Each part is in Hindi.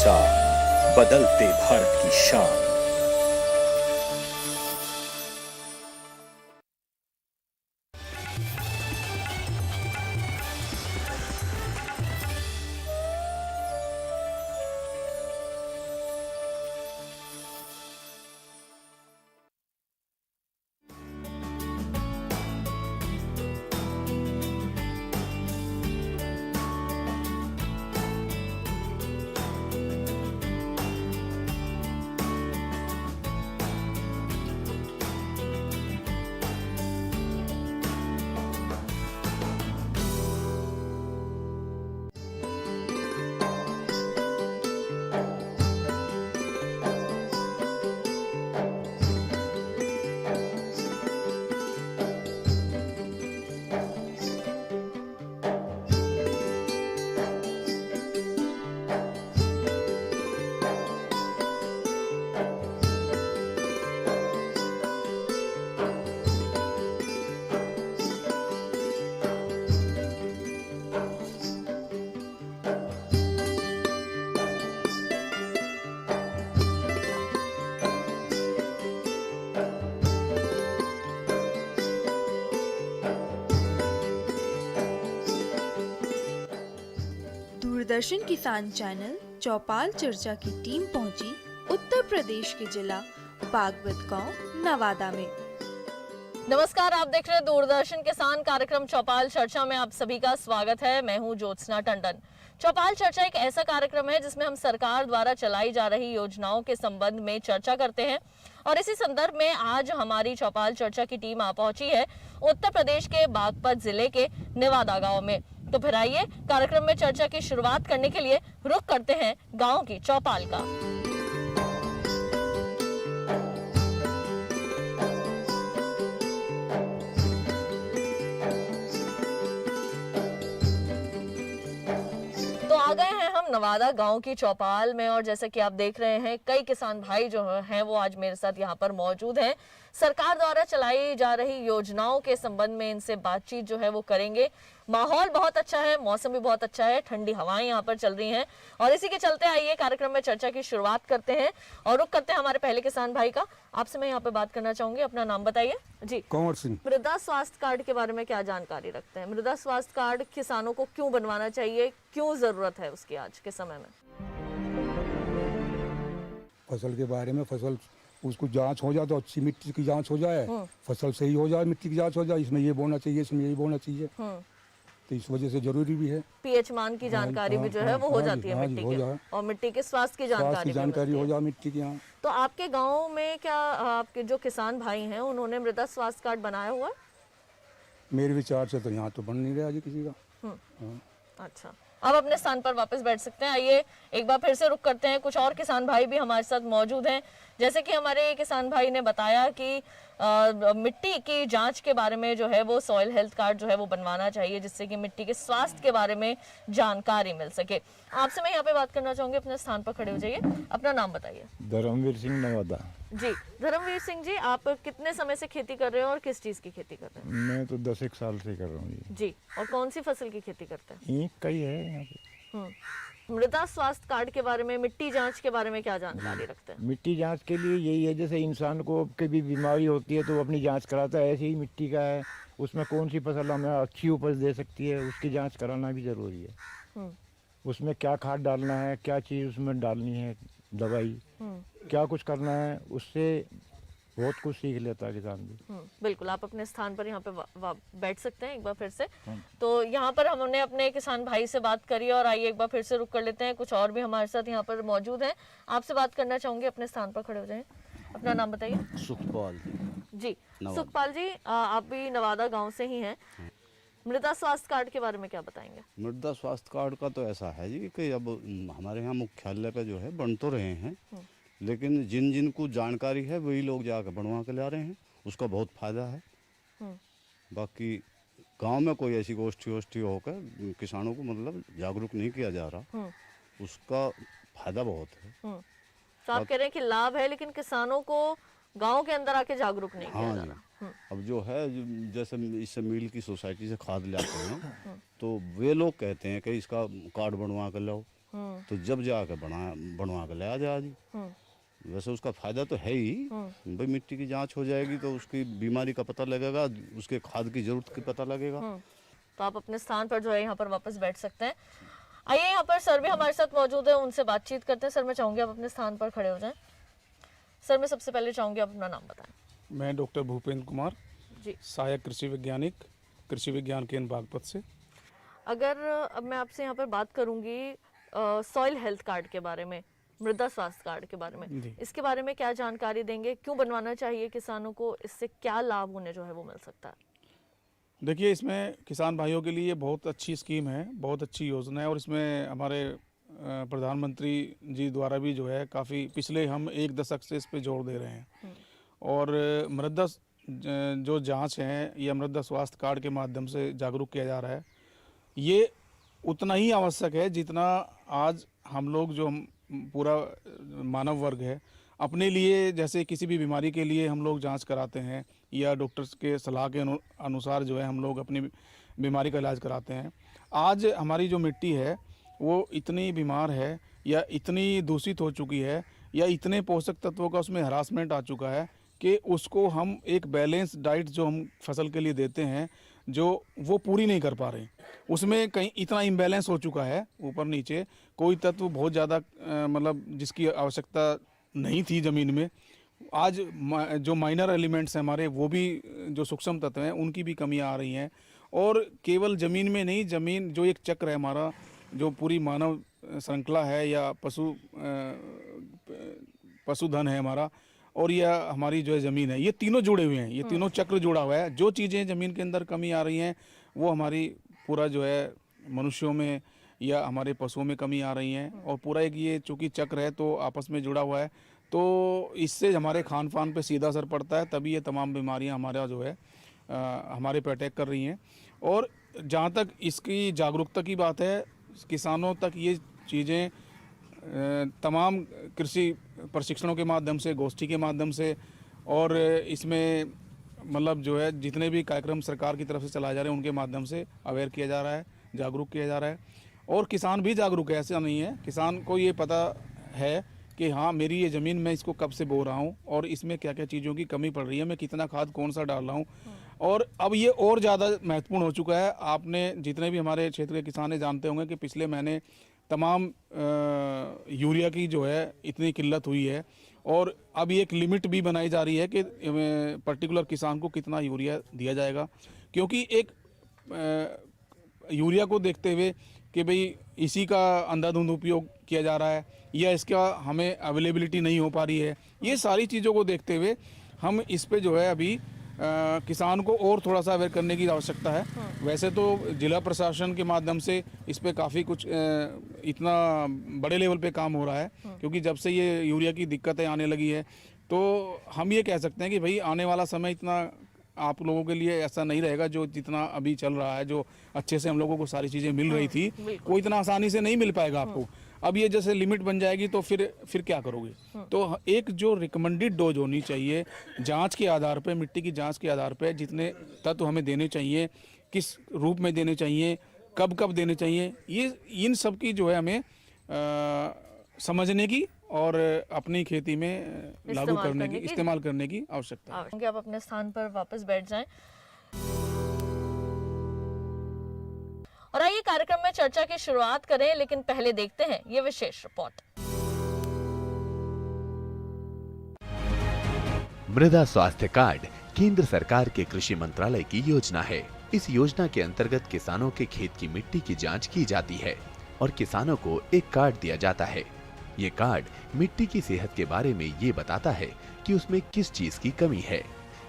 साथ बदलते भारत की शान। दूरदर्शन किसान चैनल चौपाल चर्चा की टीम पहुंची उत्तर प्रदेश के जिला बागवत गांव नवादा में। नमस्कार, आप देख रहे हैं दूरदर्शन किसान कार्यक्रम चौपाल चर्चा में आप सभी का स्वागत है। मैं हूं ज्योत्सना टंडन। चौपाल चर्चा एक ऐसा कार्यक्रम है जिसमें हम सरकार द्वारा चलाई जा रही योजनाओं के संबंध में चर्चा करते हैं और इसी संदर्भ में आज हमारी चौपाल चर्चा की टीम आ पहुंची है उत्तर प्रदेश के बागपत जिले के नेवादा गांव में। तो फिर आइए कार्यक्रम में चर्चा की शुरुआत करने के लिए रुख करते हैं गांव की चौपाल का। तो आ गए हैं हम नवादा गांव की चौपाल में और जैसे कि आप देख रहे हैं कई किसान भाई जो हैं वो आज मेरे साथ यहाँ पर मौजूद हैं। सरकार द्वारा चलाई जा रही योजनाओं के संबंध में इनसे बातचीत जो है वो करेंगे। माहौल बहुत अच्छा है, मौसम भी बहुत अच्छा है, ठंडी हवाएं यहाँ पर चल रही हैं और इसी के चलते आइए कार्यक्रम में चर्चा की शुरुआत करते हैं और रुक करते हैं हमारे पहले किसान भाई का। आपसे मैं यहाँ पे बात करना चाहूंगी, अपना नाम बताइए जी। कंवर सिंह। मृदा स्वास्थ्य कार्ड के बारे में क्या जानकारी रखते हैं? मृदा स्वास्थ्य कार्ड किसानों को क्यों बनवाना चाहिए, क्यों जरूरत है उसकी आज के समय में? फसल के बारे में, फसल उसको जांच हो जाए तो अच्छी मिट्टी की जांच हो जाए, फसल सही हो जाए, मिट्टी की जांच हो जाए, इसमें ये बोना चाहिए, इसमें यही बोना चाहिए, तो इस वजह से जरूरी भी है। पीएच मान की जानकारी भी जो है वो हो जाती है मिट्टी की और मिट्टी के स्वास्थ्य की जानकारी हो जाए मिट्टी की। यहाँ तो आपके गांव में क्या आपके जो किसान भाई हैं उन्होंने मृदा स्वास्थ्य कार्ड बनाया हुआ है? मेरे विचार से तो यहाँ तो बन नहीं रहा जी किसी का। अच्छा, अब अपने स्थान पर वापस बैठ सकते हैं। आइए एक बार फिर से रुक करते हैं, कुछ और किसान भाई भी हमारे साथ मौजूद हैं। जैसे कि हमारे किसान भाई ने बताया कि मिट्टी की जांच के बारे में जो है वो सॉइल हेल्थ कार्ड जो है वो बनवाना चाहिए जिससे कि मिट्टी के स्वास्थ्य के बारे में जानकारी मिल सके। आपसे मैं यहाँ पे बात करना चाहूंगी, अपने स्थान पर खड़े हो जाइए, अपना नाम बताइए। धर्मवीर सिंह नवादा। जी धर्मवीर सिंह जी, आप कितने समय से खेती कर रहे हो और किस चीज की खेती कर रहे हैं? मैं तो 10 साल से कर रहा हूँ जी। और कौन सी फसल की खेती करते हैं? ईंख का ही है यहाँ पे। मृदा स्वास्थ्य कार्ड के बारे में, मिट्टी जांच के बारे में क्या जानकारी रखते हैं? मिट्टी जांच के लिए यही है, जैसे इंसान को कभी बीमारी होती है तो वो अपनी जांच कराता है, ऐसे ही मिट्टी का है, उसमें कौन सी फसल हमें अच्छी उपज दे सकती है उसकी जांच कराना भी ज़रूरी है। उसमें क्या खाद डालना है, क्या चीज़ उसमें डालनी है, दवाई क्या कुछ करना है, उससे बहुत कुछ सीख लेता है किसान भी। बिल्कुल, आप अपने स्थान पर यहाँ पे बैठ सकते हैं एक बार फिर से। तो यहाँ पर हमने अपने किसान भाई से बात करी और आइए एक बार फिर से रुक कर लेते हैं, कुछ और भी हमारे साथ यहाँ पर मौजूद हैं। आपसे बात करना चाहूंगी, अपने स्थान पर खड़े हो जाएं, अपना नाम बताइए। सुखपाल जी। सुखपाल जी, आप भी नवादा गाँव से ही हैं। मृदा स्वास्थ्य कार्ड के बारे में क्या बताएंगे? मृदा स्वास्थ्य कार्ड का तो ऐसा है जी कि अब हमारे यहाँ मुख्यालय पे जो है बन तो रहे हैं, लेकिन जिन जिन को जानकारी है वही लोग जाकर बनवा के ला रहे हैं, उसका बहुत फायदा है। बाकी गांव में कोई ऐसी गोष्ठी होकर किसानों को मतलब जागरूक नहीं किया जा रहा, उसका फायदा बहुत है। तो आप कह रहे हैं कि लाभ है लेकिन किसानों को गांव के अंदर आके जागरूक नहीं किया जा रहा। अब जो है जैसे इससे मिल की सोसाइटी से खाद लाते हैं तो वे लोग कहते हैं कि इसका कार्ड बनवा कर लाओ, तो जब जाके बनवा के लाया जाए जी। वैसे उसका फायदा तो है ही भाई, मिट्टी की जांच हो जाएगी तो उसकी बीमारी का पता लगेगा, उसके खाद की जरूरत का पता लगेगा। तो आप अपने स्थान पर जो है यहाँ पर वापस बैठ सकते हैं। आइए यहाँ पर सर भी हमारे साथ मौजूद है, उनसे बातचीत करते हैं। सर मैं चाहूंगी आप अपने स्थान पर खड़े हो जाएं। सर मैं सबसे पहले चाहूंगी आप अपना नाम बताएं। मैं डॉक्टर भूपेंद्र कुमार जी। सहायक कृषि वैज्ञानिक, कृषि विज्ञान केंद्र बागपत से। अगर अब मैं आपसे यहाँ पर बात करूंगी सॉइल हेल्थ कार्ड के बारे में, मृदा स्वास्थ्य कार्ड के बारे में, जी। इसके बारे में क्या जानकारी देंगे, क्यों बनवाना चाहिए किसानों को, इससे क्या लाभ उन्हें जो है वो मिल सकता है? देखिए, इसमें किसान भाइयों के लिए बहुत अच्छी स्कीम है, बहुत अच्छी योजना है, और इसमें हमारे प्रधानमंत्री जी द्वारा भी जो है काफ़ी पिछले हम 1 दशक से इस पे जोर दे रहे हैं। और मृदा जो जांच है या मृदा स्वास्थ्य कार्ड के माध्यम से जागरूक किया जा रहा है, ये उतना ही आवश्यक है जितना आज हम लोग जो पूरा मानव वर्ग है अपने लिए, जैसे किसी भी बीमारी के लिए हम लोग जांच कराते हैं या डॉक्टर्स के सलाह के अनुसार जो है हम लोग अपनी बीमारी का इलाज कराते हैं। आज हमारी जो मिट्टी है वो इतनी बीमार है या इतनी दूषित हो चुकी है या इतने पोषक तत्वों का उसमें हरासमेंट आ चुका है कि उसको हम एक बैलेंस डाइट जो हम फसल के लिए देते हैं जो वो पूरी नहीं कर पा रहे। उसमें कहीं इतना इम्बैलेंस हो चुका है, ऊपर नीचे कोई तत्व बहुत ज़्यादा मतलब जिसकी आवश्यकता नहीं थी ज़मीन में, आज जो माइनर एलिमेंट्स हैं हमारे, वो भी जो सूक्ष्म तत्व हैं उनकी भी कमियां आ रही हैं। और केवल ज़मीन में नहीं, ज़मीन जो एक चक्र है हमारा, जो पूरी मानव श्रृंखला है या पशुधन है हमारा, और यह हमारी जो है ज़मीन है, ये तीनों जुड़े हुए हैं, ये तीनों चक्र जुड़ा हुआ है। जो चीज़ें ज़मीन के अंदर कमी आ रही हैं वो हमारी पूरा जो है मनुष्यों में या हमारे पशुओं में कमी आ रही हैं, और पूरा एक ये चूँकि चक्र है तो आपस में जुड़ा हुआ है, तो इससे हमारे खान पान पे सीधा असर पड़ता है, तभी ये तमाम बीमारियां हमारा जो है हमारे पे अटैक कर रही हैं। और जहाँ तक इसकी जागरूकता की बात है, किसानों तक ये चीज़ें तमाम कृषि प्रशिक्षणों के माध्यम से, गोष्ठी के माध्यम से, और इसमें मतलब जो है जितने भी कार्यक्रम सरकार की तरफ से चलाए जा रहे हैं उनके माध्यम से अवेयर किया जा रहा है, जागरूक किया जा रहा है। और किसान भी जागरूक है, ऐसा नहीं है, किसान को ये पता है कि हाँ मेरी ये ज़मीन मैं इसको कब से बो रहा हूँ और इसमें क्या क्या चीज़ों की कमी पड़ रही है, मैं कितना खाद कौन सा डाल रहा हूँ। और अब ये और ज़्यादा महत्वपूर्ण हो चुका है। आपने जितने भी हमारे क्षेत्र के किसान हैं जानते होंगे कि पिछले महीने तमाम यूरिया की जो है इतनी किल्लत हुई है, और अब एक लिमिट भी बनाई जा रही है कि पर्टिकुलर किसान को कितना यूरिया दिया जाएगा, क्योंकि एक यूरिया को देखते हुए कि भाई इसी का अंधाधुंध उपयोग किया जा रहा है या इसका हमें अवेलेबिलिटी नहीं हो पा रही है, ये सारी चीज़ों को देखते हुए हम इस पे जो है अभी किसान को और थोड़ा सा अवेयर करने की आवश्यकता है। वैसे तो जिला प्रशासन के माध्यम से इस पे काफ़ी कुछ इतना बड़े लेवल पे काम हो रहा है, क्योंकि जब से ये यूरिया की दिक्कतें आने लगी है तो हम ये कह सकते हैं कि भाई आने वाला समय इतना आप लोगों के लिए ऐसा नहीं रहेगा जो जितना अभी चल रहा है, जो अच्छे से हम लोगों को सारी चीज़ें मिल रही थी वो इतना आसानी से नहीं मिल पाएगा आपको। अब ये जैसे लिमिट बन जाएगी तो फिर क्या करोगे? तो एक जो रिकमेंडेड डोज होनी चाहिए जांच के आधार पे, मिट्टी की जांच के आधार पे जितने तत्व हमें देने चाहिए, किस रूप में देने चाहिए, कब कब देने चाहिए, ये इन सब की जो है हमें समझने की और अपनी खेती में लागू करने की, इस्तेमाल करने की आवश्यकता है। आप अपने स्थान पर वापस बैठ जाएं। और आइए कार्यक्रम में चर्चा की शुरुआत करें, लेकिन पहले देखते हैं ये विशेष रिपोर्ट। मृदा स्वास्थ्य कार्ड केंद्र सरकार के कृषि मंत्रालय की योजना है। इस योजना के अंतर्गत किसानों के खेत की मिट्टी की जांच की जाती है और किसानों को एक कार्ड दिया जाता है। ये कार्ड मिट्टी की सेहत के बारे में ये बताता है कि उसमें किस चीज की कमी है,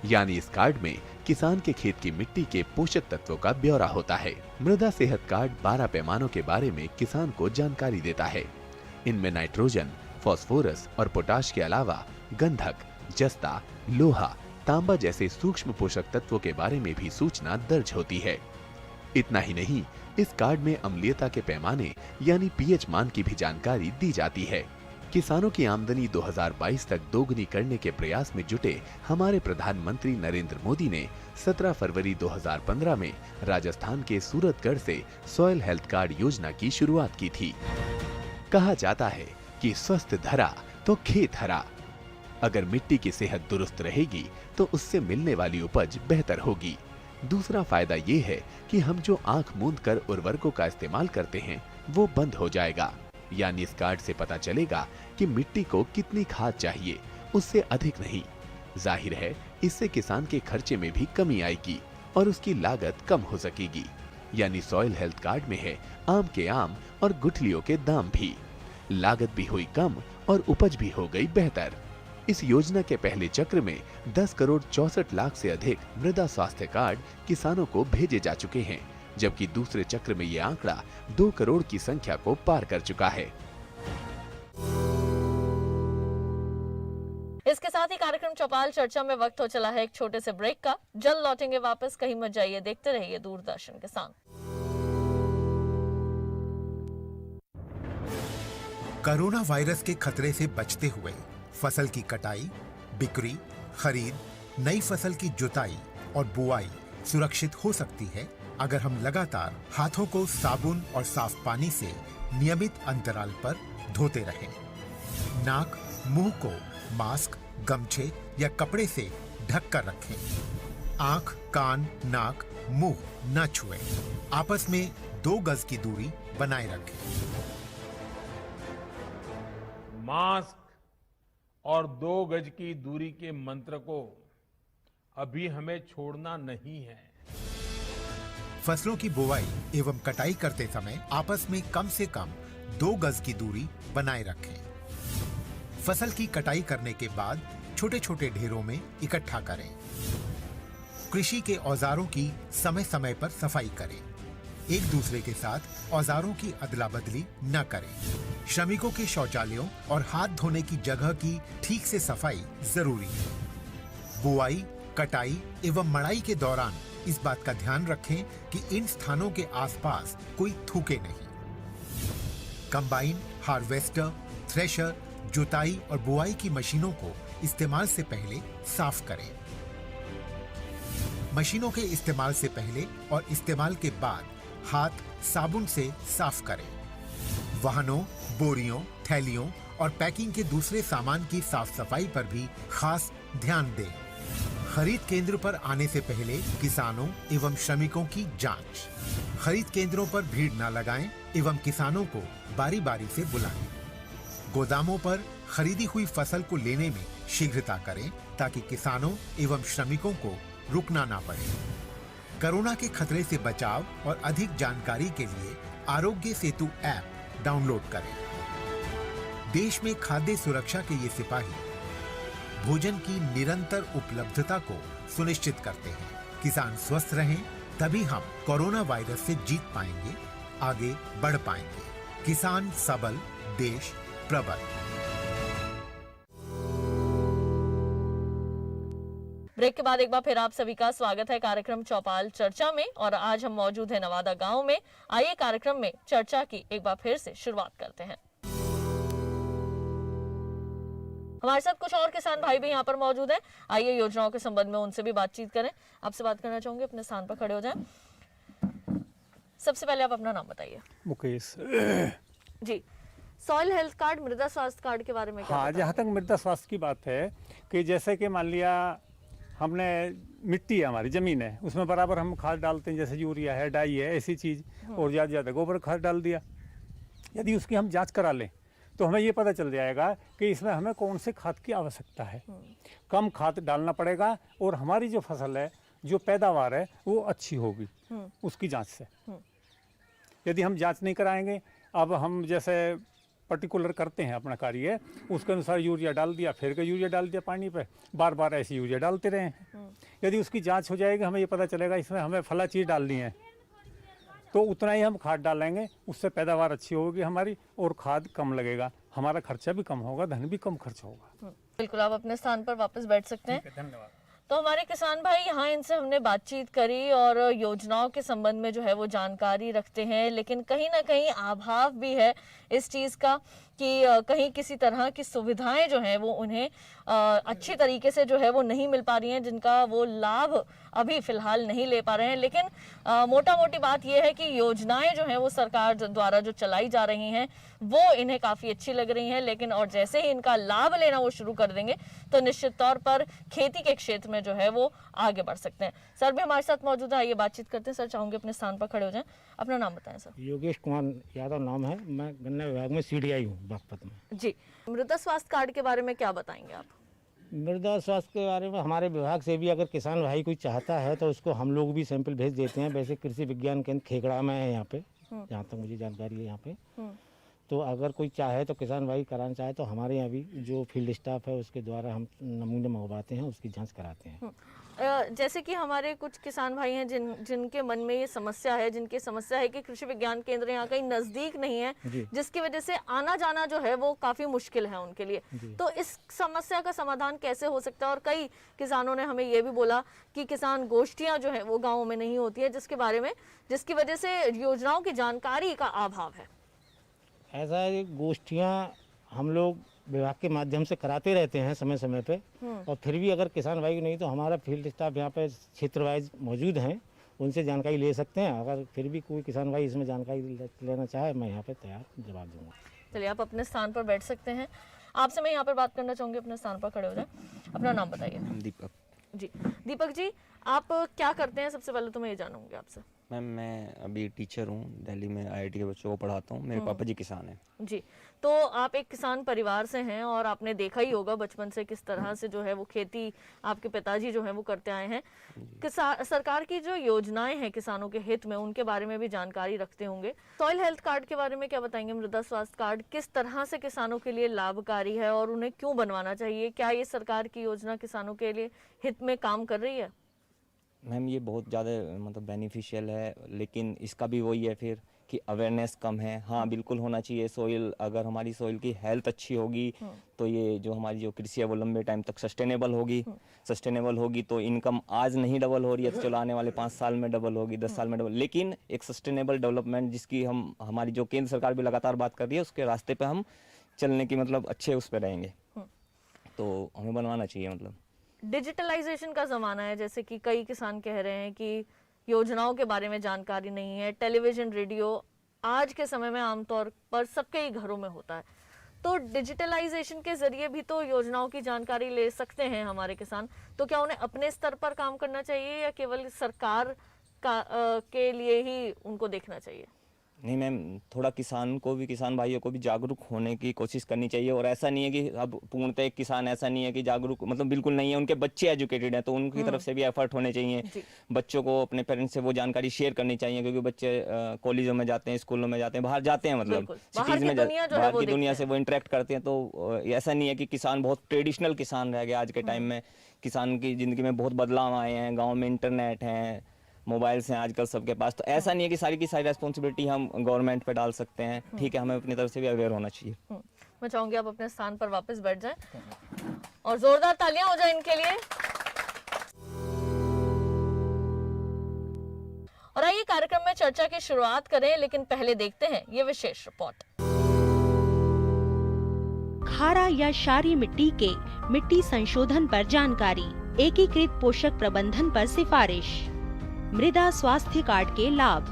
यानी इस कार्ड में किसान के खेत की मिट्टी के पोषक तत्वों का ब्यौरा होता है। मृदा सेहत कार्ड 12 पैमानों के बारे में किसान को जानकारी देता है। इनमें नाइट्रोजन, फास्फोरस और पोटाश के अलावा गंधक, जस्ता, लोहा, तांबा जैसे सूक्ष्म पोषक तत्वों के बारे में भी सूचना दर्ज होती है। इतना ही नहीं, इस कार्ड में अम्लीयता के पैमाने यानी पीएच मान की भी जानकारी दी जाती है। किसानों की आमदनी 2022 तक दोगुनी करने के प्रयास में जुटे हमारे प्रधानमंत्री नरेंद्र मोदी ने 17 फरवरी 2015 में राजस्थान के सूरतगढ़ से सॉइल हेल्थ कार्ड योजना की शुरुआत की थी। कहा जाता है कि स्वस्थ धरा तो खेत हरा। अगर मिट्टी की सेहत दुरुस्त रहेगी तो उससे मिलने वाली उपज बेहतर होगी। दूसरा फायदा ये है कि हम जो आंख मूंद कर उर्वरकों का इस्तेमाल करते हैं वो बंद हो जाएगा। यानी इस कार्ड से पता चलेगा कि मिट्टी को कितनी खाद चाहिए, उससे अधिक नहीं। जाहिर है इससे किसान के खर्चे में भी कमी आएगी और उसकी लागत कम हो सकेगी। यानी सॉइल हेल्थ कार्ड में है आम के आम और गुठलियों के दाम भी। लागत भी हुई कम और उपज भी हो गई बेहतर। इस योजना के पहले चक्र में 10 करोड़ 64 लाख से अधिक मृदा स्वास्थ्य कार्ड किसानों को भेजे जा चुके हैं, जबकि दूसरे चक्र में ये आंकड़ा 2 करोड़ की संख्या को पार कर चुका है। इसके साथ ही कार्यक्रम चौपाल चर्चा में वक्त हो चला है एक छोटे से ब्रेक का। जल्द लौटेंगे वापस, कहीं मत जाइए, देखते रहिए दूरदर्शन किसान। कोरोना वायरस के खतरे से बचते हुए फसल की कटाई, बिक्री, खरीद, नई फसल की जुताई और बुआई सुरक्षित हो सकती है अगर हम लगातार हाथों को साबुन और साफ पानी से नियमित अंतराल पर धोते रहें। नाक, मुंह को मास्क, गमछे या कपड़े से ढक कर रखें। आंख, कान, नाक, मुंह न छुएं। आपस में 2 गज की दूरी बनाए रखें। मास्क और 2 गज की दूरी के मंत्र को अभी हमें छोड़ना नहीं है। फसलों की बुवाई एवं कटाई करते समय आपस में कम से कम 2 गज की दूरी बनाए रखें। फसल की कटाई करने के बाद छोटे छोटे ढेरों में इकट्ठा करें। कृषि के औजारों की समय समय पर सफाई करें। एक दूसरे के साथ औजारों की अदला बदली न करें। श्रमिकों के शौचालयों और हाथ धोने की जगह की ठीक से सफाई जरूरी है। बुआई, कटाई एवं मड़ाई के दौरान इस बात का ध्यान रखें कि इन स्थानों के आसपास कोई थूके नहीं। कंबाइन, हार्वेस्टर, थ्रेशर, जुताई और बुआई की मशीनों को इस्तेमाल से पहले साफ करें। मशीनों के इस्तेमाल से पहले और इस्तेमाल के बाद हाथ साबुन से साफ करें। वाहनों, बोरियों, थैलियों और पैकिंग के दूसरे सामान की साफ सफाई पर भी खास ध्यान दें। खरीद केंद्र पर आने से पहले किसानों एवं श्रमिकों की जांच। खरीद केंद्रों पर भीड़ न लगाएं एवं किसानों को बारी बारी से बुलाएं। गोदामों पर खरीदी हुई फसल को लेने में शीघ्रता करें ताकि किसानों एवं श्रमिकों को रुकना ना पड़े। कोरोना के खतरे से बचाव और अधिक जानकारी के लिए आरोग्य सेतु ऐप डाउनलोड करें। देश में खाद्य सुरक्षा के ये सिपाही भोजन की निरंतर उपलब्धता को सुनिश्चित करते हैं। किसान स्वस्थ रहें तभी हम कोरोना वायरस से जीत पाएंगे, आगे बढ़ पाएंगे। किसान सबल, देश प्रबल। ब्रेक के बाद एक बार फिर आप सभी का स्वागत है कार्यक्रम चौपाल चर्चा में, और आज हम मौजूद हैं नवादा गांव में। आइए कार्यक्रम में चर्चा की एक बार फिर से शुरुआत करते हैं। हमारे साथ कुछ और किसान भाई भी यहाँ पर मौजूद हैं। आइए योजनाओं के संबंध में उनसे भी बातचीत करें। आपसे बात करना चाहूंगी, अपने स्थान पर खड़े हो जाएं। सबसे पहले आप अपना नाम बताइए। Mukesh ji. Soil health card, मृदा स्वास्थ्य कार्ड के बारे में क्या हाँ, जहाँ तक मृदा स्वास्थ्य की बात है कि जैसे कि मान लिया हमने मिट्टी है, हमारी ज़मीन है, उसमें बराबर हम खाद डालते हैं, जैसे यूरिया है, डाई है, ऐसी चीज़, और ज़्यादा ज़्यादा गोबर खाद डाल दिया। यदि उसकी हम जांच करा लें तो हमें ये पता चल जाएगा कि इसमें हमें कौन से खाद की आवश्यकता है। कम खाद डालना पड़ेगा और हमारी जो फसल है, जो पैदावार है, वो अच्छी होगी उसकी जाँच से। यदि हम जाँच नहीं कराएंगे, अब हम जैसे पर्टिकुलर करते हैं अपना कार्य, उसके अनुसार यूरिया डाल दिया, फिर का यूरिया डाल दिया पानी पे, बार बार ऐसे यूरिया डालते रहे हैं। यदि उसकी जांच हो जाएगी, हमें ये पता चलेगा इसमें हमें फला चीज़ डालनी है, तो उतना ही हम खाद डालेंगे, उससे पैदावार अच्छी होगी हमारी और खाद कम लगेगा, हमारा खर्चा भी कम होगा, धन भी कम खर्च होगा। बिल्कुल, आप अपने स्थान पर वापस बैठ सकते हैं। धन्यवाद। तो हमारे किसान भाई यहाँ, इनसे हमने बातचीत करी और योजनाओं के संबंध में जो है वो जानकारी रखते हैं, लेकिन कहीं ना कहीं अभाव भी है इस चीज़ का कि कहीं किसी तरह की सुविधाएं जो हैं वो उन्हें अच्छी तरीके से जो है वो नहीं मिल पा रही हैं, जिनका वो लाभ अभी फिलहाल नहीं ले पा रहे हैं। लेकिन मोटा मोटी बात यह है कि योजनाएं जो हैं वो सरकार द्वारा जो चलाई जा रही हैं वो इन्हें काफ़ी अच्छी लग रही हैं। लेकिन और जैसे ही इनका लाभ लेना वो शुरू कर देंगे तो निश्चित तौर पर खेती के क्षेत्र में जो है वो आगे बढ़ सकते हैं। सर भी हमारे साथ मौजूद है, आइए बातचीत करते हैं। सर चाहूँगी अपने स्थान पर खड़े हो जाएं, अपना नाम बताएं सर। योगेश कुमार यादव नाम है, मैं गन्ना विभाग में CDI हूँ बागपत में। जी, मृदा स्वास्थ्य कार्ड के बारे में क्या बताएंगे आप? मृदा स्वास्थ्य के बारे में हमारे विभाग से भी अगर किसान भाई कोई चाहता है तो उसको हम लोग भी सैंपल भेज देते हैं। वैसे कृषि विज्ञान केंद्र खेकड़ा में है यहाँ पे, जहाँ तक मुझे जानकारी है यहाँ पे। तो अगर कोई चाहे तो किसान भाई कराना चाहे तो हमारे यहाँ भी जो फील्ड स्टाफ है उसके द्वारा हम नमूने मंगवाते हैं, उसकी जांच कराते हैं। जैसे कि हमारे कुछ किसान भाई हैं जिनके मन में ये समस्या है, जिनकी समस्या है कि कृषि विज्ञान केंद्र यहाँ कहीं नजदीक नहीं है, जिसकी वजह से आना जाना जो है वो काफी मुश्किल है उनके लिए। तो इस समस्या का समाधान कैसे हो सकता है? और कई किसानों ने हमें ये भी बोला कि किसान गोष्ठियां जो है वो गाँव में नहीं होती है, जिसकी वजह से योजनाओं की जानकारी का अभाव है। ऐसा है, गोष्ठियाँ हम लोग विभाग के माध्यम से कराते रहते हैं समय समय पे, और फिर भी अगर किसान भाई नहीं तो हमारा फील्ड स्टाफ यहाँ पे क्षेत्र वाइज मौजूद हैं, उनसे जानकारी ले सकते हैं। अगर फिर भी कोई किसान भाई इसमें जानकारी लेना चाहे मैं यहाँ पे तैयार जवाब दूंगा। चलिए, आप अपने स्थान पर बैठ सकते हैं। आपसे मैं यहाँ पर बात करना चाहूँगी, अपने स्थान पर खड़े हो जाए, अपना नाम बताइए। दीपक जी। दीपक जी, आप क्या करते हैं? सबसे पहले तो मैं ये जानूंगी आपसे। मैम, मैं अभी टीचर हूँ, दिल्ली में IIT के बच्चों को पढ़ाता हूँ। मेरे पापा जी किसान हैं। जी, तो आप एक किसान परिवार से हैं और आपने देखा ही होगा बचपन से किस तरह से जो है वो खेती आपके पिताजी जो है वो करते आए हैं। सरकार की जो योजनाएं हैं किसानों के हित में, उनके बारे में भी जानकारी रखते होंगे। सॉइल हेल्थ कार्ड के बारे में क्या बताएंगे? मृदा स्वास्थ्य कार्ड किस तरह से किसानों के लिए लाभकारी है और उन्हें क्यों बनवाना चाहिए? क्या ये सरकार की योजना किसानों के लिए हित में काम कर रही है? मैम, ये बहुत ज़्यादा मतलब बेनिफिशियल है, लेकिन इसका भी वही है फिर कि अवेयरनेस कम है। हाँ, बिल्कुल होना चाहिए। सोइल, अगर हमारी सोइल की हेल्थ अच्छी होगी तो ये जो हमारी जो कृषि है वो लंबे टाइम तक सस्टेनेबल होगी। तो इनकम आज नहीं डबल हो रही है तो चलो आने वाले 5 साल में डबल होगी, 10 साल में डबल। लेकिन एक सस्टेनेबल डेवलपमेंट जिसकी हमारी जो केंद्र सरकार भी लगातार बात कर रही है, उसके रास्ते पे हम चलने की मतलब अच्छे उस पर रहेंगे। तो हमें बनवाना चाहिए। मतलब डिजिटलाइजेशन का ज़माना है, जैसे कि कई किसान कह रहे हैं कि योजनाओं के बारे में जानकारी नहीं है। टेलीविज़न, रेडियो आज के समय में आमतौर पर सबके ही घरों में होता है। तो डिजिटलाइजेशन के ज़रिए भी तो योजनाओं की जानकारी ले सकते हैं हमारे किसान। तो क्या उन्हें अपने स्तर पर काम करना चाहिए या केवल सरकार के लिए ही उनको देखना चाहिए? नहीं मैम, थोड़ा किसान भाइयों को भी जागरूक होने की कोशिश करनी चाहिए। और ऐसा नहीं है कि अब पूर्णतः एक किसान ऐसा नहीं है कि जागरूक मतलब बिल्कुल नहीं है। उनके बच्चे एजुकेटेड हैं तो उनकी तरफ से भी एफर्ट होने चाहिए। बच्चों को अपने पेरेंट्स से वो जानकारी शेयर करनी चाहिए, क्योंकि बच्चे कॉलेजों में जाते हैं, स्कूलों में जाते हैं, बाहर जाते हैं, मतलब सिटीज में बाहर की दुनिया से वो इंटरेक्ट करते हैं। तो ऐसा नहीं है कि किसान बहुत ट्रेडिशनल किसान रह गया। आज के टाइम में किसान की ज़िंदगी में बहुत बदलाव आए हैं। गाँव में इंटरनेट है, मोबाइल्स हैं आजकल सबके पास। तो ऐसा नहीं है कि सारी की सारी रेस्पॉन्सिबिलिटी हम गवर्नमेंट पे डाल सकते हैं। ठीक है, हमें अपनी तरफ से भी अवेयर होना चाहिए। मैं चाहूंगी आप अपने स्थान पर वापस बैठ जाएं और जोरदार तालियां हो जाए इनके लिए। और आइए कार्यक्रम में चर्चा की शुरुआत करें, लेकिन पहले देखते हैं ये विशेष रिपोर्ट। खारा या क्षारीय मिट्टी के मिट्टी संशोधन पर जानकारी, एकीकृत पोषक प्रबंधन पर सिफारिश, मृदा स्वास्थ्य कार्ड के लाभ।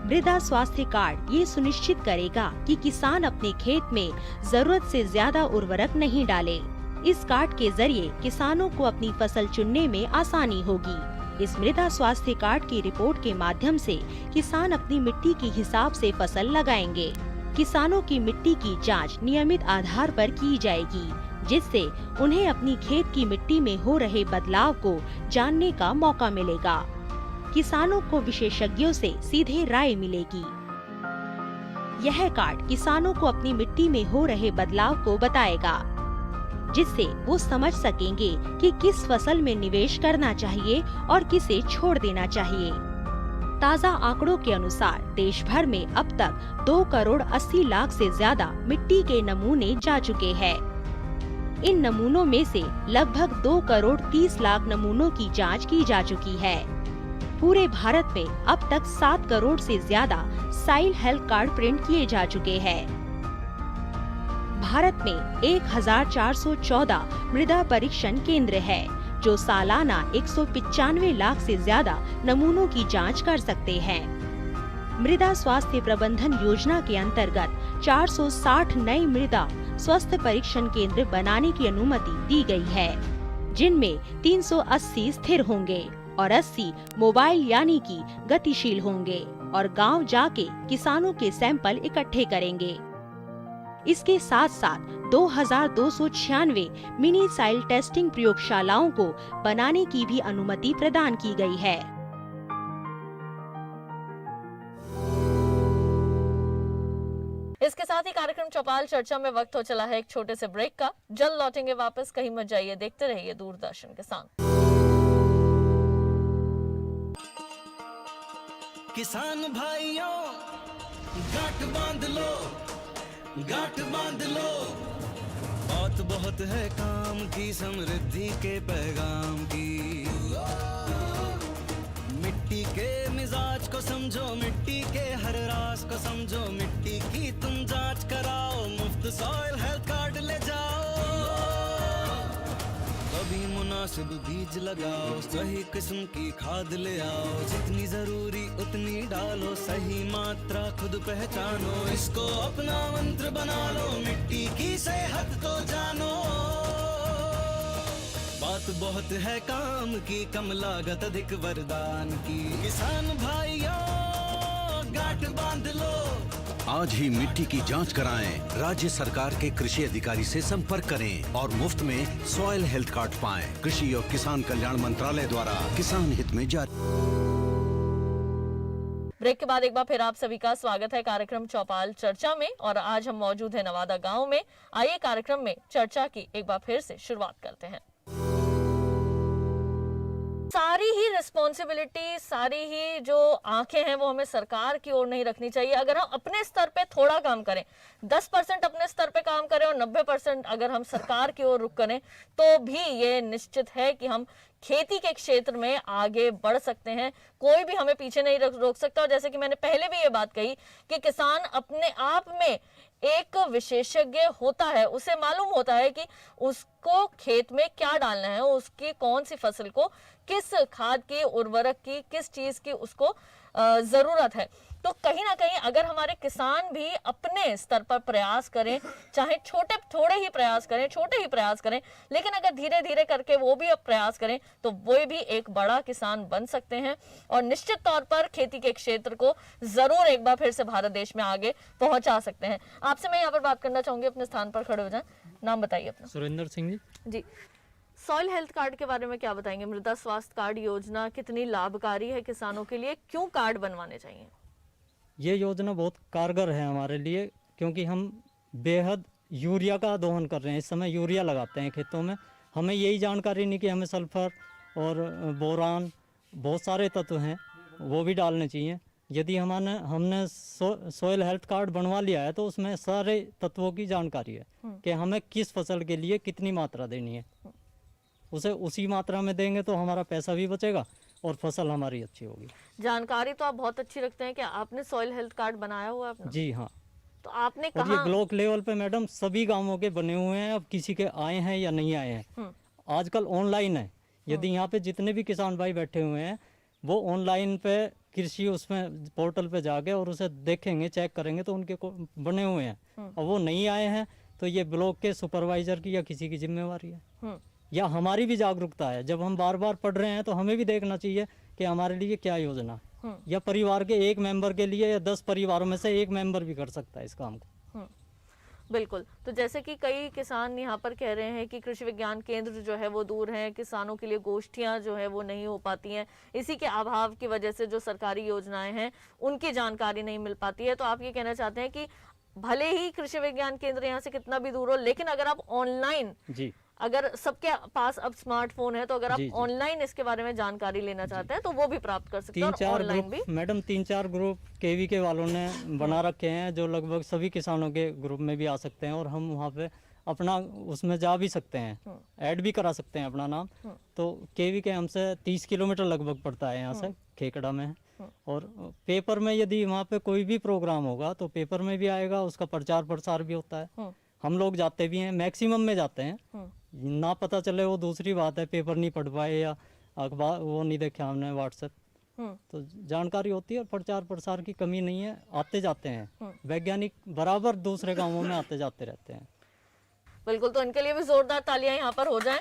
मृदा स्वास्थ्य कार्ड ये सुनिश्चित करेगा कि किसान अपने खेत में जरूरत से ज्यादा उर्वरक नहीं डाले। इस कार्ड के जरिए किसानों को अपनी फसल चुनने में आसानी होगी। इस मृदा स्वास्थ्य कार्ड की रिपोर्ट के माध्यम से किसान अपनी मिट्टी के हिसाब से फसल लगाएंगे। किसानों की मिट्टी की जांच नियमित आधार पर की जाएगी, जिससे उन्हें अपनी खेत की मिट्टी में हो रहे बदलाव को जानने का मौका मिलेगा। किसानों को विशेषज्ञों से सीधे राय मिलेगी। यह कार्ड किसानों को अपनी मिट्टी में हो रहे बदलाव को बताएगा, जिससे वो समझ सकेंगे कि किस फसल में निवेश करना चाहिए और किसे छोड़ देना चाहिए। ताज़ा आंकड़ों के अनुसार देश भर में अब तक 2 करोड़ 80 लाख से ज्यादा मिट्टी के नमूने जा चुके हैं। इन नमूनों में से लगभग 2 करोड़ 30 लाख नमूनों की जांच की जा चुकी है। पूरे भारत में अब तक 7 करोड़ से ज्यादा सॉइल हेल्थ कार्ड प्रिंट किए जा चुके हैं। भारत में 1414 मृदा परीक्षण केंद्र है, जो सालाना 195 लाख से ज्यादा नमूनों की जांच कर सकते हैं। मृदा स्वास्थ्य प्रबंधन योजना के अंतर्गत 460 नई मृदा स्वास्थ्य परीक्षण केंद्र बनाने की अनुमति दी गई है, जिनमें 380 स्थिर होंगे और 80 मोबाइल यानी कि गतिशील होंगे और गांव जाके किसानों के सैंपल इकट्ठे करेंगे। इसके साथ साथ 2296 मिनी साइल टेस्टिंग प्रयोगशालाओं को बनाने की भी अनुमति प्रदान की गई है। इसके साथ ही कार्यक्रम चौपाल चर्चा में वक्त हो चला है एक छोटे से ब्रेक का। जल्द लौटेंगे वापस, कहीं मत जाइए, देखते रहिए दूरदर्शन किसान। किसान भाइयों गांठ बांध लो, गांठ बांध लो, बात बहुत है काम की, समृद्धि के पैगाम की। मिट्टी के मिजाज को समझो, मिट्टी के हर राज को समझो, मिट्टी की तुम जांच कराओ, मुफ्त सॉइल हेल्थ कार्ड ले जाओ। कभी मुनासिब बीज लगाओ, सही किस्म की खाद ले आओ, जितनी जरूरी उतनी डालो, सही मात्रा खुद पहचानो, इसको अपना मंत्र बना लो, मिट्टी की सेहत को जानो। बात बहुत है काम की, कम लागत अधिक वरदान की, किसान भाइयों गांठ बांध लो। आज ही मिट्टी की जांच कराएं, राज्य सरकार के कृषि अधिकारी से संपर्क करें और मुफ्त में सॉइल हेल्थ कार्ड पाएं। कृषि और किसान कल्याण मंत्रालय द्वारा किसान हित में जारी। ब्रेक के बाद एक बार फिर आप सभी का स्वागत है कार्यक्रम चौपाल चर्चा में, और आज हम मौजूद हैं नवादा गांव में। आइए कार्यक्रम में चर्चा की एक बार फिर से शुरुआत करते हैं। सारी ही रिस्पॉन्सिबिलिटी, सारी ही जो आंखें हैं वो हमें सरकार की ओर नहीं रखनी चाहिए। अगर हम अपने स्तर पे थोड़ा काम करें, 10% अपने स्तर पे काम करें और 90% अगर हम सरकार की ओर रुख करें, तो भी ये निश्चित है कि हम खेती के क्षेत्र में आगे बढ़ सकते हैं। कोई भी हमें पीछे नहीं रोक सकता। और जैसे कि मैंने पहले भी ये बात कही कि किसान अपने आप में एक विशेषज्ञ होता है, उसे मालूम होता है कि उसको खेत में क्या डालना है, उसकी कौन सी फसल को किस खाद की, उर्वरक की, किस चीज की उसको जरूरत है। तो कहीं ना कहीं अगर हमारे किसान भी अपने स्तर पर प्रयास करें, चाहे थोड़े ही प्रयास करें, छोटे ही प्रयास करें, लेकिन अगर धीरे धीरे करके वो भी अब प्रयास करें, तो वो भी एक बड़ा किसान बन सकते हैं और निश्चित तौर पर खेती के क्षेत्र को जरूर एक बार फिर से भारत देश में आगे पहुंचा सकते हैं। आपसे मैं यहाँ पर बात करना चाहूंगी, अपने स्थान पर खड़े हो जाएं। नाम बताइए अपना। Surendra Singh ji. Soil health card के बारे में क्या बताएंगे? मृदा स्वास्थ्य कार्ड योजना कितनी लाभकारी है किसानों के लिए, क्यों कार्ड बनवाने चाहिए? ये योजना बहुत कारगर है हमारे लिए, क्योंकि हम बेहद यूरिया का दोहन कर रहे हैं। इस समय यूरिया लगाते हैं खेतों में, हमें यही जानकारी नहीं कि हमें सल्फर और बोरान, बहुत सारे तत्व हैं, वो भी डालने चाहिए। यदि हमने सॉइल हेल्थ कार्ड बनवा लिया है तो उसमें सारे तत्वों की जानकारी है कि हमें किस फसल के लिए कितनी मात्रा देनी है। उसे उसी मात्रा में देंगे तो हमारा पैसा भी बचेगा और फसल हमारी अच्छी होगी। जानकारी तो आप बहुत अच्छी रखते हैं। क्या आपने सॉइल हेल्थ कार्ड बनाया हुआ है अपना? जी हाँ। तो आपने कहा? ये ब्लॉक लेवल पे मैडम सभी गांवों के बने हुए हैं। अब किसी के आए हैं या नहीं आए हैं, आजकल ऑनलाइन है। यदि यहाँ पे जितने भी किसान भाई बैठे हुए हैं वो ऑनलाइन पे कृषि उसमें पोर्टल पे जाके और उसे देखेंगे, चेक करेंगे तो उनके बने हुए हैं। और वो नहीं आए हैं तो ये ब्लॉक के सुपरवाइजर की या किसी की जिम्मेवारी है, या हमारी भी जागरूकता है। जब हम बार बार पढ़ रहे हैं तो हमें भी देखना चाहिए कि हमारे लिए क्या योजना है, या परिवार के एक मेंबर के लिए, या 10 परिवारों में से एक मेंबर भी कर सकता है इस काम को। बिल्कुल। तो जैसे कि कई किसान यहाँ पर कह रहे हैं कि कृषि विज्ञान केंद्र जो है वो दूर हैं, किसानों के लिए गोष्ठियाँ जो है वो नहीं हो पाती हैं, इसी के अभाव की वजह से जो सरकारी योजनाएं हैं उनकी जानकारी नहीं मिल पाती है। तो आप ये कहना चाहते हैं कि भले ही कृषि विज्ञान केंद्र यहाँ से कितना भी दूर हो, लेकिन अगर आप ऑनलाइन, अगर सबके पास अब स्मार्टफोन है, तो अगर आप ऑनलाइन इसके बारे में जानकारी लेना चाहते हैं तो वो भी प्राप्त कर सकते हैं। और ऑनलाइन भी मैडम 3-4 ग्रुप केवीके वालों ने बना रखे हैं, जो लगभग सभी किसानों के ग्रुप में भी आ सकते हैं और हम वहाँ पे अपना उसमें जा भी सकते हैं, ऐड भी करा सकते हैं अपना नाम। तो केवीके हमसे 30 किलोमीटर लगभग पड़ता है यहाँ से, खेकड़ा में है। और पेपर में यदि वहाँ पे कोई भी प्रोग्राम होगा तो पेपर में भी आएगा, उसका प्रचार प्रसार भी होता है। हम लोग जाते भी हैं, मैक्सिमम में जाते हैं। ना पता चले वो दूसरी बात है, पेपर नहीं पढ़ पाए या अखबार वो नहीं देखे हमने, व्हाट्सएप, तो जानकारी होती है और प्रचार प्रसार की कमी नहीं है, आते जाते हैं वैज्ञानिक बराबर दूसरे गांवों में आते जाते रहते हैं। बिल्कुल, तो इनके लिए भी जोरदार तालियां यहाँ पर हो जाएं।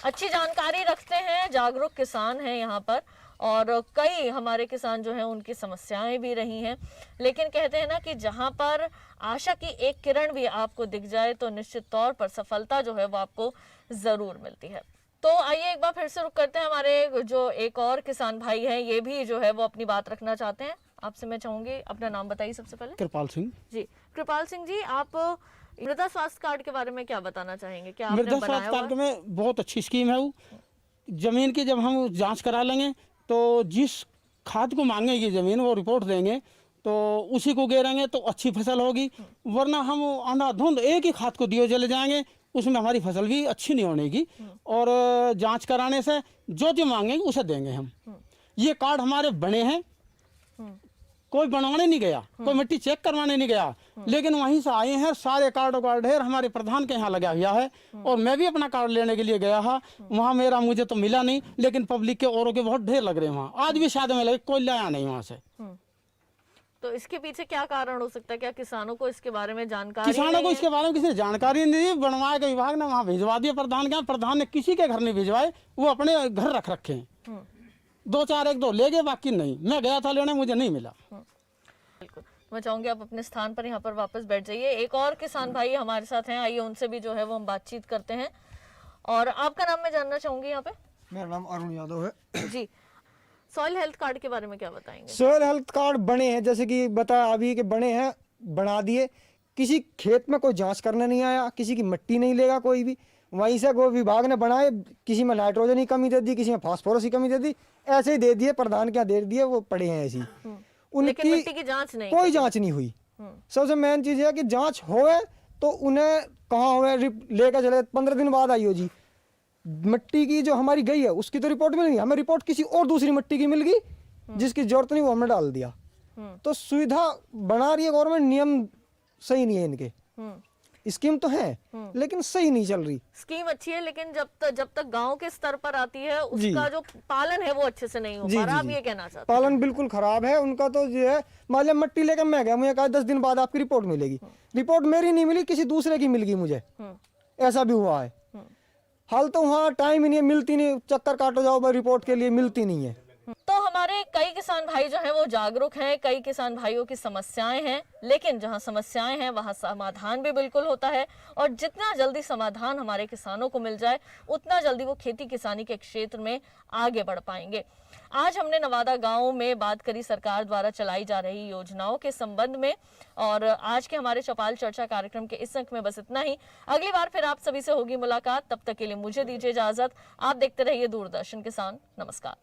अच्छी जानकारी रखते हैं, जागरूक किसान हैं यहाँ पर, और कई हमारे किसान जो हैं उनकी समस्याएं भी रही हैं, लेकिन कहते हैं ना कि जहाँ पर आशा की एक किरण भी आपको दिख जाए तो निश्चित तौर पर सफलता जो है वो आपको ज़रूर मिलती है। तो आइए एक बार फिर से रुक करते हैं, हमारे जो एक और किसान भाई हैं ये भी जो है वो अपनी बात रखना चाहते हैं। आपसे मैं चाहूँगी अपना नाम बताइए सबसे पहले। कृपाल सिंह जी, कृपाल सिंह जी, आप मृदा स्वास्थ्य कार्ड के बारे में क्या बताना चाहेंगे? क्या आपने मृदा बनाया स्वास्थ्य कार्ड हुआ? में बहुत अच्छी स्कीम है वो। जमीन की जब हम जांच करा लेंगे तो जिस खाद को मांगेगी जमीन वो रिपोर्ट देंगे तो उसी को गेरेंगे तो अच्छी फसल होगी, वरना हम अंधाधुंध एक ही खाद को दिए चले जाएंगे, उसमें हमारी फसल भी अच्छी नहीं होनेगी। और जांच कराने से जो मांगेंगे उसे देंगे हम। ये कार्ड हमारे बने हैं, कोई बनवाने नहीं गया, कोई मिट्टी चेक करवाने नहीं गया, लेकिन वहीं से आए हैं सारे कार्डों का ढेर हमारे प्रधान के यहाँ लगा हुआ है। और मैं भी अपना कार्ड लेने के लिए गया था, वहाँ मेरा मुझे तो मिला नहीं, लेकिन पब्लिक के औरों के बहुत ढेर लग रहे हैं वहाँ। आज भी शायद में लगे, कोई लाया नहीं वहाँ से। तो इसके पीछे क्या कारण हो सकता है? क्या किसानों को इसके बारे में जानकारी किसानों को इसके बारे में किसी ने जानकारी नहीं दी। बनवाए के विभाग ने वहाँ भिजवा दिया प्रधान के यहाँ, प्रधान ने किसी के घर नहीं भिजवाए, वो अपने घर रख रखे हैं। दो चार एक दो ले गए, बाकी नहीं। मैं गया था लेने, मुझे नहीं मिला। बिल्कुल, मैं चाहूंगी आप अपने स्थान पर यहाँ पर वापस बैठ जाइए। एक और किसान भाई हमारे साथ हैं, आइए उनसे भी जो है वो हम बातचीत करते हैं। और आपका नाम मैं जानना चाहूंगी यहाँ पे। मेरा नाम अरुण यादव है जी। सॉइल हेल्थ कार्ड के बारे में क्या बताएंगे? सॉइल हेल्थ कार्ड बने हैं, जैसे कि बताया अभी के बने हैं, बना दिए। किसी खेत में कोई जांच करने नहीं आया, किसी की मिट्टी नहीं लेगा कोई भी, वहीं से कोई विभाग ने बनाए, किसी में नाइट्रोजन की कमी दे दी, किसी में फास्फोरस की कमी दे दी, ऐसे ही दे दिए, प्रधान क्या दे दिए, वो पड़े हैं ऐसी। लेकिन मिट्टी की जांच नहीं, कोई जांच नहीं हुई। सबसे मेन चीज है कि जांच होए तो उन्हें कहाँ हुए लेकर चले, 15 दिन बाद आई हो जी। मिट्टी की जो हमारी गई है उसकी तो रिपोर्ट मिल गई, हमें रिपोर्ट किसी और दूसरी मिट्टी की मिल गई जिसकी जरूरत नहीं, वो हमने डाल दिया। तो सुविधा बना रही है गवर्नमेंट, नियम सही नहीं है इनके। स्कीम तो है लेकिन सही नहीं चल रही। स्कीम अच्छी है लेकिन जब तक गांव के स्तर पर आती है उसका जो पालन है वो अच्छे से नहीं हो पा रहा। आप ये कहना चाहते हैं? पालन बिल्कुल खराब है उनका। तो जो है मान लिया मिट्टी लेकर मैं गया, मुझे कहा 10 दिन बाद आपकी रिपोर्ट मिलेगी, रिपोर्ट मेरी नहीं मिली, किसी दूसरे की मिल गई मुझे, ऐसा भी हुआ है। हाल तो वहाँ टाइम ही नहीं है, मिलती नहीं, चक्कर काटो जाओ भाई रिपोर्ट के लिए, मिलती नहीं है। तो हमारे कई किसान भाई जो हैं वो जागरूक हैं, कई किसान भाइयों की समस्याएं हैं, लेकिन जहां समस्याएं हैं वहां समाधान भी बिल्कुल होता है। और जितना जल्दी समाधान हमारे किसानों को मिल जाए उतना जल्दी वो खेती किसानी के क्षेत्र में आगे बढ़ पाएंगे। आज हमने नवादा गांव में बात करी सरकार द्वारा चलाई जा रही योजनाओं के संबंध में, और आज के हमारे चौपाल चर्चा कार्यक्रम के इस अंक में बस इतना ही। अगली बार फिर आप सभी से होगी मुलाकात, तब तक के लिए मुझे दीजिए इजाजत। आप देखते रहिए दूरदर्शन किसान। नमस्कार।